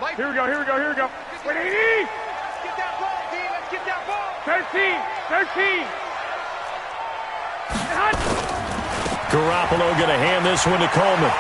Here we go. Wait, 80! Let's get that ball, D. Let's get that ball. 13! Garoppolo going to hand this one to Coleman.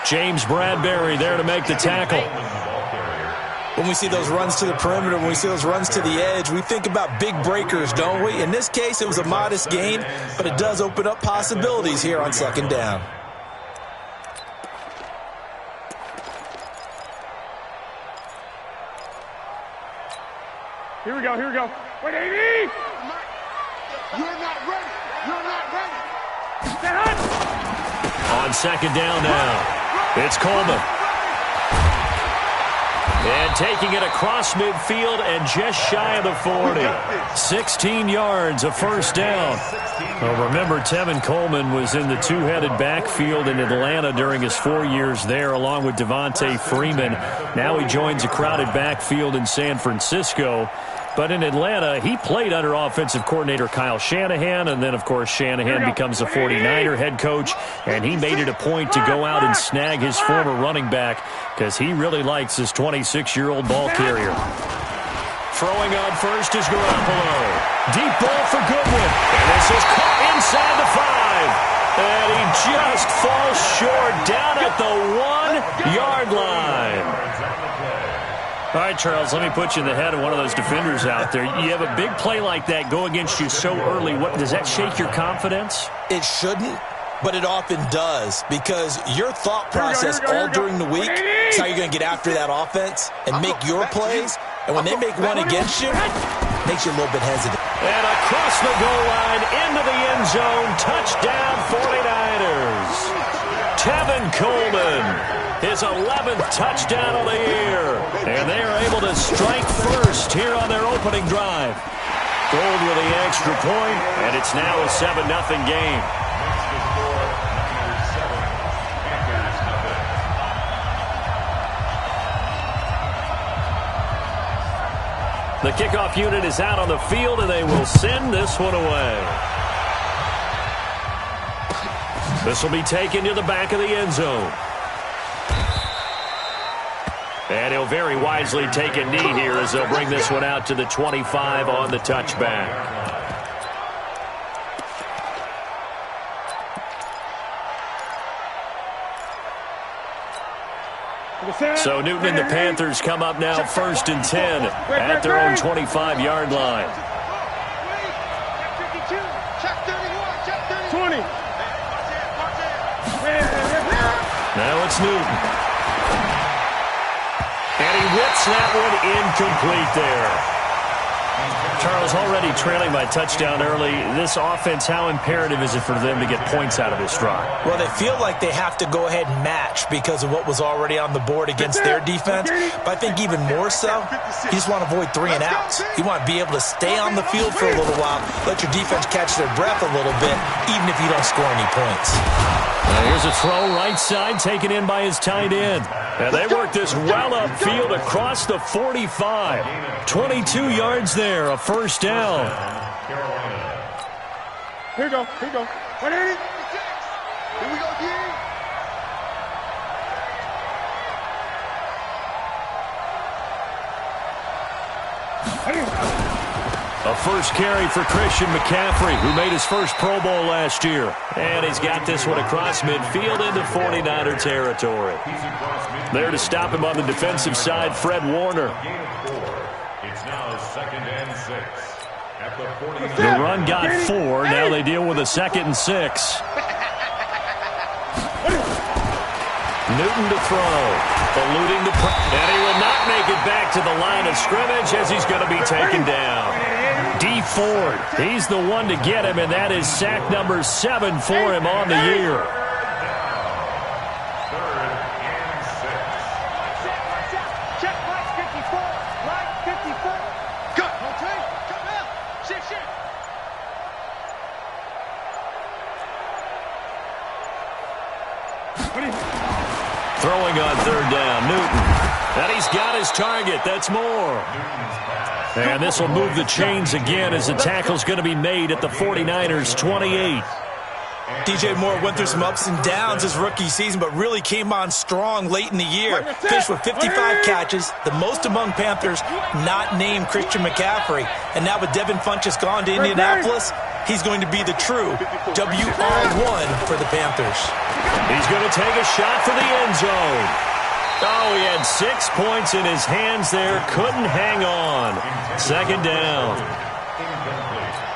James Bradbury there to make the tackle. When we see those runs to the perimeter, when we see those runs to the edge, we think about big breakers, don't we? In this case, it was a modest gain, but it does open up possibilities here on second down. Here we go. Wait, 80! You're not ready. On second down now, it's Coleman. And taking it across midfield and just shy of the 40. 16 yards, a first down. Well, remember, Tevin Coleman was in the two-headed backfield in Atlanta during his 4 years there, along with Devontae Freeman. Now he joins a crowded backfield in San Francisco. But in Atlanta, he played under offensive coordinator Kyle Shanahan, and then, of course, Shanahan becomes a 49er head coach, and he made it a point to go out and snag his former running back because he really likes his 26-year-old ball carrier. Throwing on first is Garoppolo. Deep ball for Goodwin, and this is caught inside the 5. And he just falls short down at the 1-yard line. All right, Charles, let me put you in the head of one of those defenders out there. You have a big play like that go against you so early. What does that shake your confidence? It shouldn't, but it often does, because your thought process all during the week is how you're going to get after that offense and make your plays. And when they make one against you, it makes you a little bit hesitant. And across the goal line, into the end zone, touchdown 49ers. Tevin Coleman, his 11th touchdown of the year. And they are able to strike first here on their opening drive. Gold with the extra point, and it's now a 7-0 game. The kickoff unit is out on the field, and they will send this one away. This will be taken to the back of the end zone. And he'll very wisely take a knee here as they'll bring this one out to the 25 on the touchback. So Newton and the Panthers come up now 1st and 10 at their own 25-yard line. 20. Now it's Newton. And he whips that one incomplete there. Charles, already trailing by touchdown early. This offense, how imperative is it for them to get points out of this drive? Well, they feel like they have to go ahead and match because of what was already on the board against their defense. But I think even more so, you just want to avoid 3 and outs. You want to be able to stay on the field for a little while, let your defense catch their breath a little bit, even if you don't score any points. Here's a throw right side, taken in by his tight end. And they work this well upfield across the 45. 22 yards there, a first down. Here we go. 180. Here we go, D. A first carry for Christian McCaffrey, who made his first Pro Bowl last year. And he's got this one across midfield into 49er territory. There to stop him on the defensive side, Fred Warner. It's now 2nd and 6. At the 49. The run got 4. Now they deal with a 2nd and 6. Newton to throw. Eluding the and he will not make it back to the line of scrimmage as he's going to be taken down. D. Ford, he's the one to get him, and that is sack number 7 for him on the year. 3rd and 6. Check line 54. Line 54. Go. Okay. Come out. Shit. Throwing on 3rd down, Newton. And he's got his target. That's more. And this will move the chains again as the tackle's going to be made at the 49ers' 28. DJ Moore went through some ups and downs his rookie season, but really came on strong late in the year. Finished with 55 catches, the most among Panthers not named Christian McCaffrey. And now with Devin Funchess gone to Indianapolis, he's going to be the true WR1 for the Panthers. He's going to take a shot for the end zone. Oh, he had 6 points in his hands there. Couldn't hang on. Second down.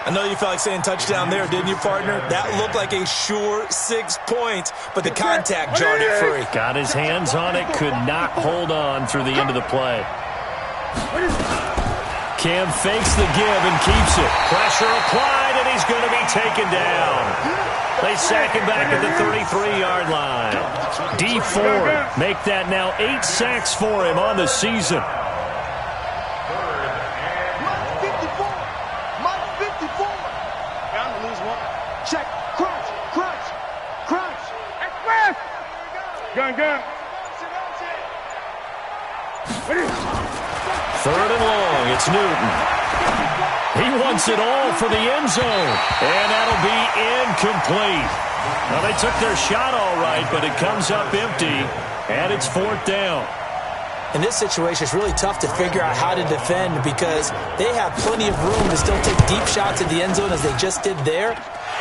I know you felt like saying touchdown there, didn't you, partner? That looked like a sure 6 points, but the contact jarred it free. Got his hands on it, could not hold on through the end of the play. Cam fakes the give and keeps it. Pressure applied, and he's going to be taken down. They sack him back at the 33-yard line. D Ford make that now 8 sacks for him on the season. Gun. Third and long, it's Newton. He wants it all for the end zone, and that'll be incomplete. Well, they took their shot all right, but it comes up empty, and it's fourth down. In this situation, it's really tough to figure out how to defend because they have plenty of room to still take deep shots at the end zone as they just did there.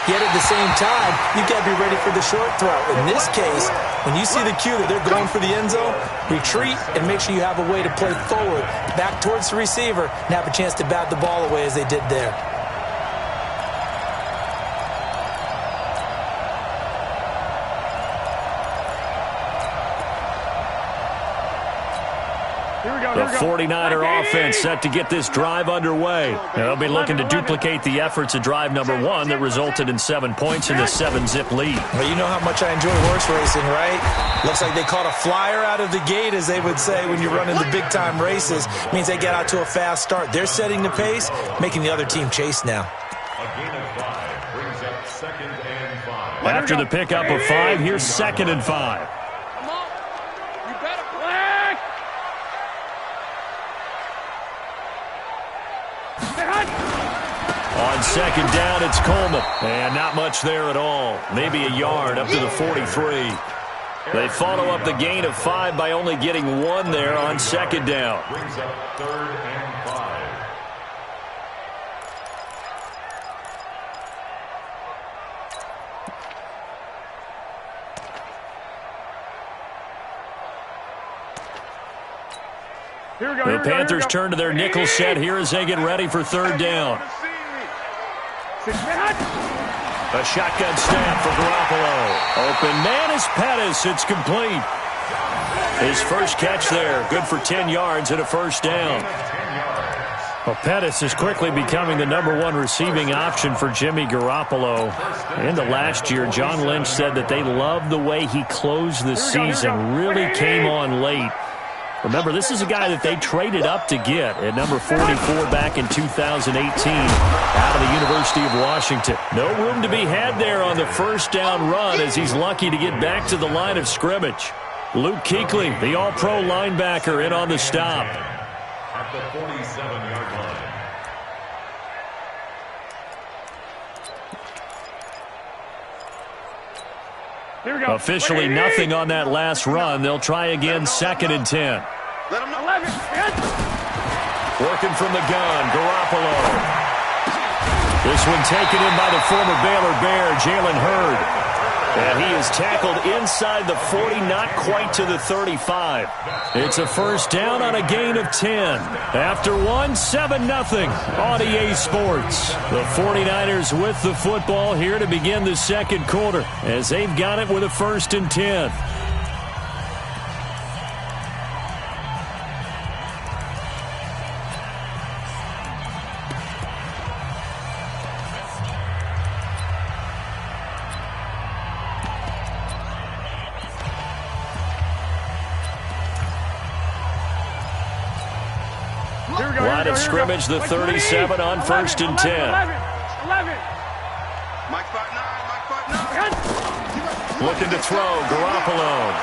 Yet at the same time, you've got to be ready for the short throw. In this case, when you see the cue that they're going for the end zone, retreat and make sure you have a way to play forward, back towards the receiver, and have a chance to bat the ball away as they did there. The 49er offense set to get this drive underway. They'll be looking to duplicate the efforts of drive number 1 that resulted in 7 points in the 7-zip lead. Well, you know how much I enjoy horse racing, right? Looks like they caught a flyer out of the gate, as they would say when you're running the big-time races. Means they get out to a fast start. They're setting the pace, making the other team chase now. A gain of 5 brings up 2nd and 5. After the pickup of 5, here's 2nd and 5. On second down, it's Coleman. And not much there at all. Maybe a yard up to the 43. They follow up the gain of 5 by only getting 1 there on second down. Brings up 3rd and 5. The Panthers turn to their nickel set here as they get ready for third down. A shotgun snap for Garoppolo. Open man is Pettis. It's complete. His first catch there. Good for 10 yards and a first down. Well, Pettis is quickly becoming the #1 receiving option for Jimmy Garoppolo. Into last year, John Lynch said that they loved the way he closed the season. Really came on late. Remember, this is a guy that they traded up to get at number 44 back in 2018 out of the University of Washington. No room to be had there on the first down run as he's lucky to get back to the line of scrimmage. Luke Kuechly, the all-pro linebacker, in on the stop. At the 47-yard line. Officially nothing on that last run. They'll try again 2nd and 10. Working from the gun, Garoppolo. This one taken in by the former Baylor Bear, Jalen Hurd. And he is tackled inside the 40, not quite to the 35. It's a first down on a gain of 10. After 7-0 on EA Sports. The 49ers with the football here to begin the second quarter as they've got it with a 1st and 10. Line of scrimmage, the 37 on 1st and 10. 11. Looking to throw, Garoppolo.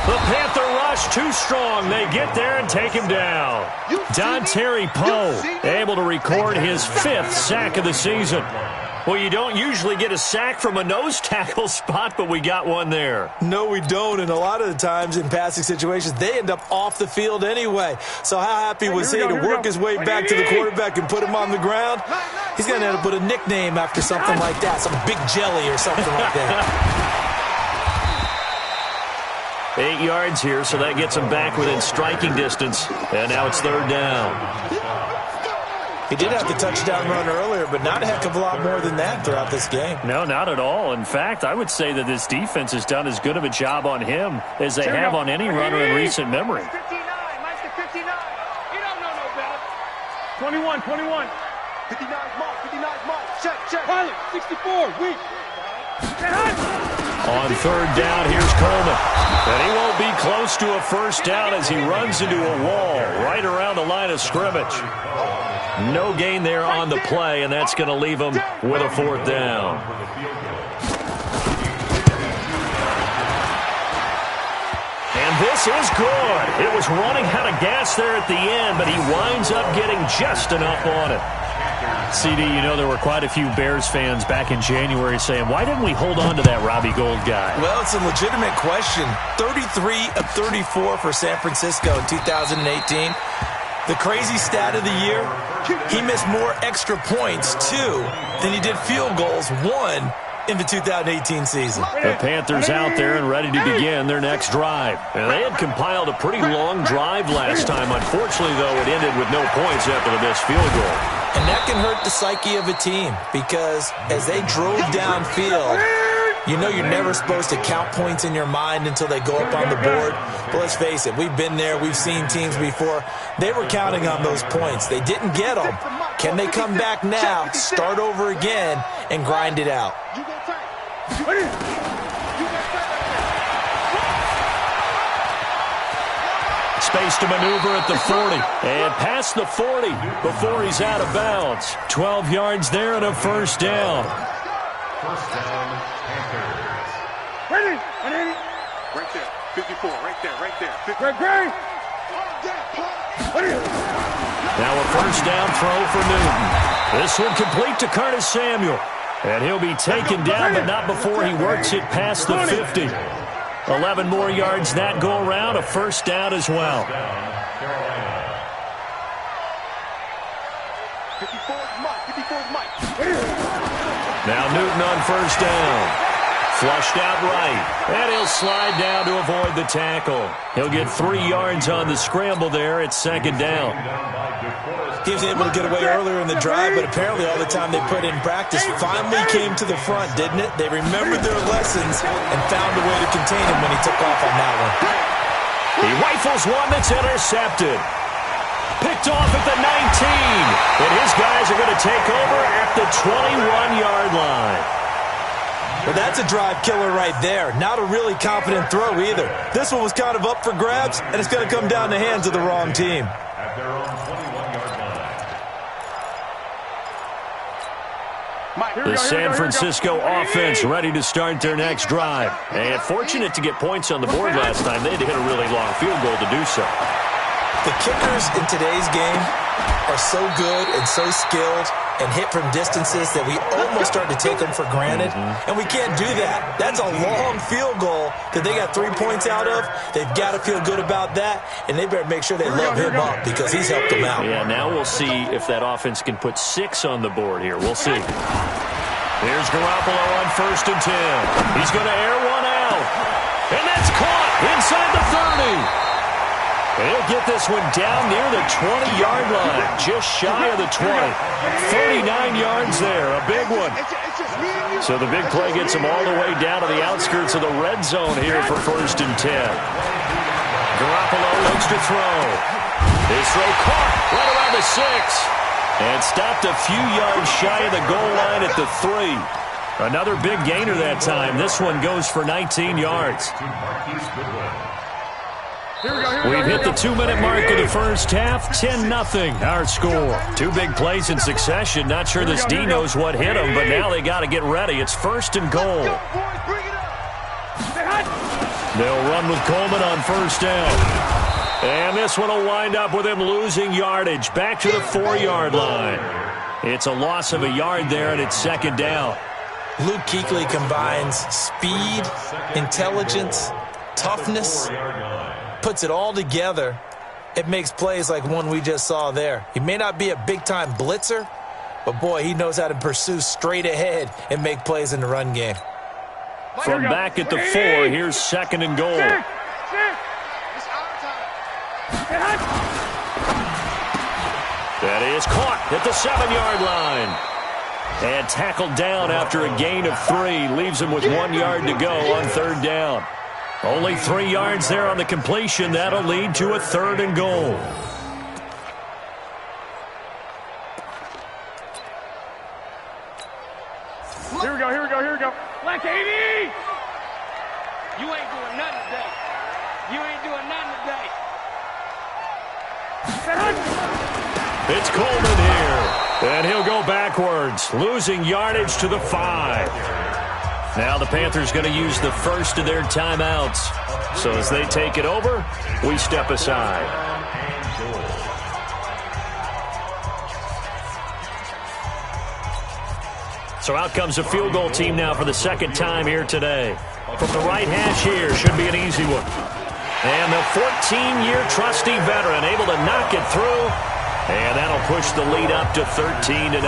The Panther rush too strong. They get there and take him down. Dontari Poe able to record his 5th sack of the season. Well, you don't usually get a sack from a nose tackle spot, but we got one there. No, we don't, and a lot of the times in passing situations, they end up off the field anyway. So how happy was he to work his way back to the quarterback and put him on the ground? He's going to end up with a nickname after something like that, some big jelly or something like that. 8 yards here, so that gets him back within striking distance, and now it's 3rd down. He did have the touchdown run earlier, but not a heck of a lot more than that throughout this game. No, not at all. In fact, I would say that this defense has done as good of a job on him as they have on any runner in recent memory. 59, Mike to 59. You don't know no better. 21, 21. 59's Mike, 59's Mike. Check. Pilot, 64, weak. On 3rd down, here's Coleman. And he won't be close to a first down as he runs into a wall right around the line of scrimmage. No gain there on the play, and that's going to leave him with a 4th down. And this is good. It was running out of gas there at the end, but he winds up getting just enough on it. CD, you know there were quite a few Bears fans back in January saying, why didn't we hold on to that Robbie Gould guy? Well, it's a legitimate question. 33 of 34 for San Francisco in 2018. The crazy stat of the year, he missed more extra points, 2, than he did field goals, 1, in the 2018 season. The Panthers out there and ready to begin their next drive. And they had compiled a pretty long drive last time. Unfortunately, though, it ended with no points after the missed field goal. And that can hurt the psyche of a team because as they drove downfield, you know you're never supposed to count points in your mind until they go up on the board. But let's face it, we've been there. We've seen teams before. They were counting on those points. They didn't get them. Can they come back now, start over again, and grind it out? Space to maneuver at the 40. And past the 40 before he's out of bounds. 12 yards there and a first down. First down, Panthers. Ready. Right there. 54. Right there. 50. Great. Now a first down throw for Newton. This one complete to Curtis Samuel. And he'll be taken down, but not before he works it past the 50. 11 more yards that go around, a first down as well. 54's Mike. Now Newton on first down. Flushed out right, and he'll slide down to avoid the tackle. He'll get 3 yards on the scramble there at second down. He was able to get away earlier in the drive, but apparently all the time they put in practice finally came to the front, didn't it? They remembered their lessons and found a way to contain him when he took off on that one. He rifles one that's intercepted. Picked off at the 19, and his guys are going to take over at the 21-yard line. Well, that's a drive killer right there. Not a really confident throw either. This one was kind of up for grabs, and it's going to come down the hands of the wrong team. At their own 21-yard line. The San Francisco offense ready to start their next drive. And fortunate to get points on the board last time. They had to hit a really long field goal to do so. The kickers in today's game are so good and so skilled and hit from distances that we almost start to take them for granted. And we can't do that. That's a long field goal that they got 3 points out of. They've got to feel good about that, and they better make sure they love him up because he's helped them out. Yeah, now we'll see if that offense can put 6 on the board here. We'll see. Here's Garoppolo on first and 10. He's going to air one out. And that's caught inside the 30. He'll get this one down near the 20-yard line, just shy of the 20. 39 yards there, a big one. So the big play gets him all the way down to the outskirts of the red zone here for first and 10. Garoppolo looks to throw. His throw caught right around the 6. And stopped a few yards shy of the goal line at the 3. Another big gainer that time. This one goes for 19 yards. We've hit the 2-minute mark of the first half. 10-0 our score. 2 big plays in succession. Not sure this D knows what hit them, but now they got to get ready. It's first and goal. They'll run with Coleman on first down. And this one will wind up with him losing yardage back to the 4-yard line. It's a loss of a yard there, and it's second down. Luke Kuechly combines speed, intelligence, toughness, puts it all together. It makes plays like one we just saw there. He may not be a big-time blitzer, but, boy, he knows how to pursue straight ahead and make plays in the run game. From back at the 4, here's second and goal. That is caught at the 7-yard line. And tackled down after a gain of 3. Leaves him with 1 yard to go on third down. Only 3 yards there on the completion. That'll lead to a third and goal. Here we go, here we go, here we go. Black 80! You ain't doing nothing today. You ain't doing nothing today. It's Coleman here. And he'll go backwards, losing yardage to the 5. Now the Panthers going to use the first of their timeouts. So as they take it over, we step aside. So out comes a field goal team now for the second time here today. From the right hash here, should be an easy one. And the 14-year trusty veteran able to knock it through. And that'll push the lead up to 13-0.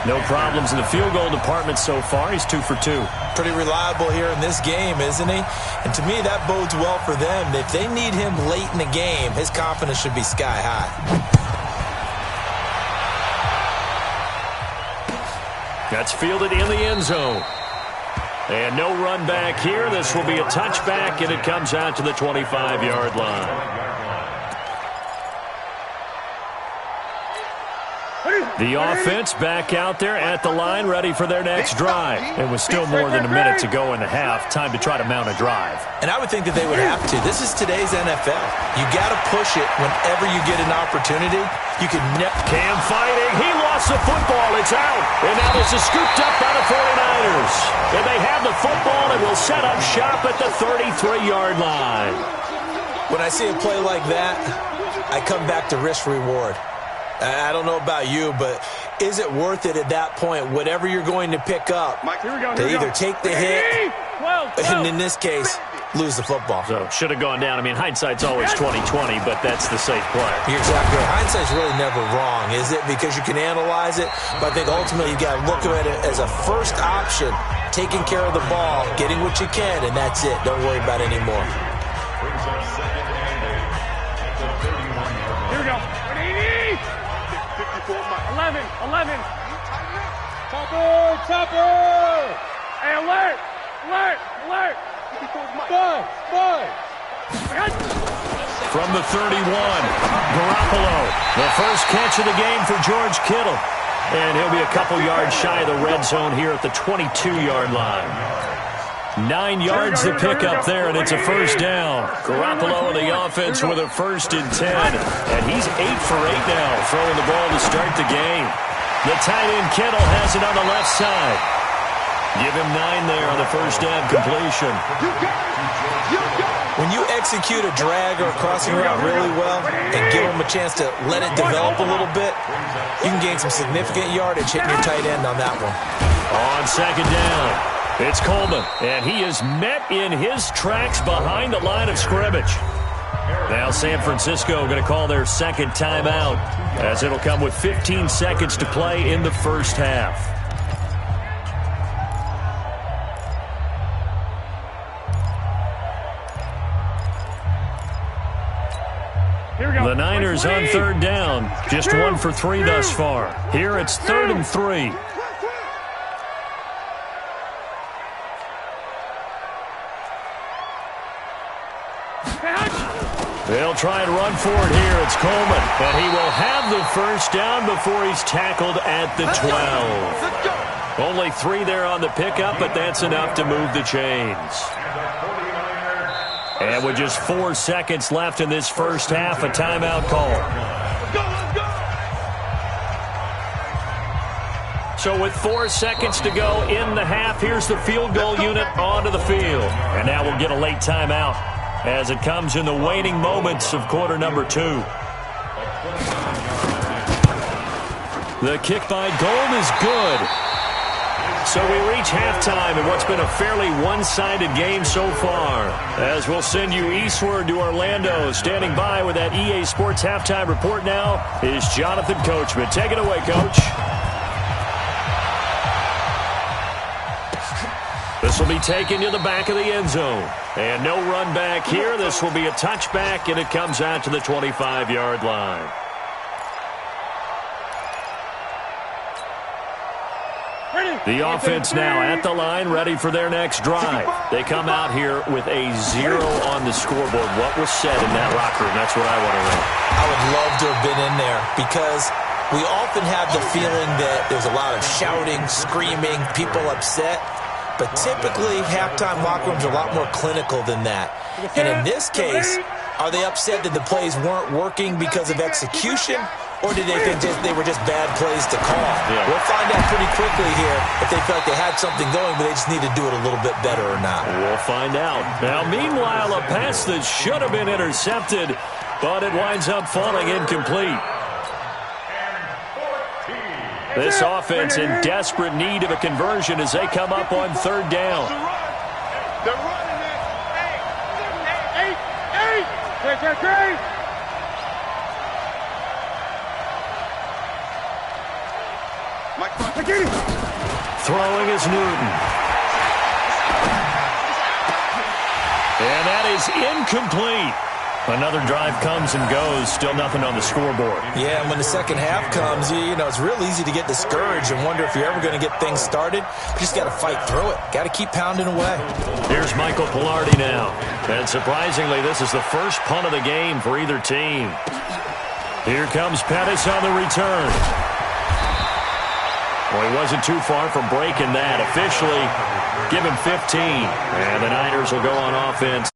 No problems in the field goal department so far. He's 2 for 2. Pretty reliable here in this game, isn't he? And to me, that bodes well for them. If they need him late in the game, his confidence should be sky high. That's fielded in the end zone. And no run back here. This will be a touchback, and it comes out to the 25-yard line. The offense back out there at the line, ready for their next drive. It was still more than a minute to go in the half. Time to try to mount a drive. And I would think that they would have to. This is today's NFL. You got to push it whenever you get an opportunity. You can Cam fighting. He lost the football. It's out. And now this is scooped up by the 49ers. And they have the football and will set up shop at the 33-yard line. When I see a play like that, I come back to risk-reward. I don't know about you, but is it worth it at that point, whatever you're going to pick up, to either take the hit, and in this case, lose the football? So, should have gone down. I mean, hindsight's always 20/20, but that's the safe play. You're exactly right. Hindsight's really never wrong, is it? Because you can analyze it, but I think ultimately you got to look at it as a first option, taking care of the ball, getting what you can, and that's it. Don't worry about it anymore. Here we go. 11. Topper. Hey, alert. From the 31, Garoppolo. The first catch of the game for George Kittle. And he'll be a couple yards shy of the red zone here at the 22-yard line. 9 yards to pick up there, and it's a first down. Garoppolo and the offense with a 1st and 10. And he's 8 for 8 now, throwing the ball to start the game. The tight end Kittle has it on the left side. Give him 9 there on the first down completion. When you execute a drag or a crossing route really well and give them a chance to let it develop a little bit, you can gain some significant yardage hitting your tight end on that one. On second down, it's Coleman, and he is met in his tracks behind the line of scrimmage. Now San Francisco going to call their second timeout, as it'll come with 15 seconds to play in the first half. The Niners on third down, just 1 for 3 thus far. Here it's 3rd and 3. They'll try and run for it here. It's Coleman, and he will have the first down before he's tackled at the 12. Only 3 there on the pickup, but that's enough to move the chains. And with just 4 seconds left in this first half, a timeout call. So with 4 seconds to go in the half, here's the field goal unit onto the field. And now we'll get a late timeout as it comes in the waning moments of quarter number 2. The kick by Gold is good. So we reach halftime in what's been a fairly one-sided game so far. As we'll send you eastward to Orlando. Standing by with that EA Sports halftime report now is Jonathan Coachman. Take it away, Coach. This will be taken to the back of the end zone. And no run back here. This will be a touchback, and it comes out to the 25-yard line. The offense now at the line, ready for their next drive. They come out here with a 0 on the scoreboard. What was said in that locker room? That's what I want to know. I would love to have been in there because we often have the feeling that there's a lot of shouting, screaming, people upset. But typically, halftime locker rooms are a lot more clinical than that. And in this case, are they upset that the plays weren't working because of execution? Or did they think they were just bad plays to call? Yeah. We'll find out pretty quickly here if they felt like they had something going, but they just need to do it a little bit better or not. We'll find out. Now, meanwhile, a pass that should have been intercepted, but it winds up falling incomplete. This offense in desperate need of a conversion as they come up on third down. They're running it. Eight. Throwing is Newton. And that is incomplete. Another drive comes and goes. Still nothing on the scoreboard. Yeah, and when the second half comes, you know, it's real easy to get discouraged and wonder if you're ever going to get things started. You just got to fight through it. Got to keep pounding away. Here's Michael Pilardi now. And surprisingly, this is the first punt of the game for either team. Here comes Pettis on the return. Well, he wasn't too far from breaking that. Officially, give him 15. And the Niners will go on offense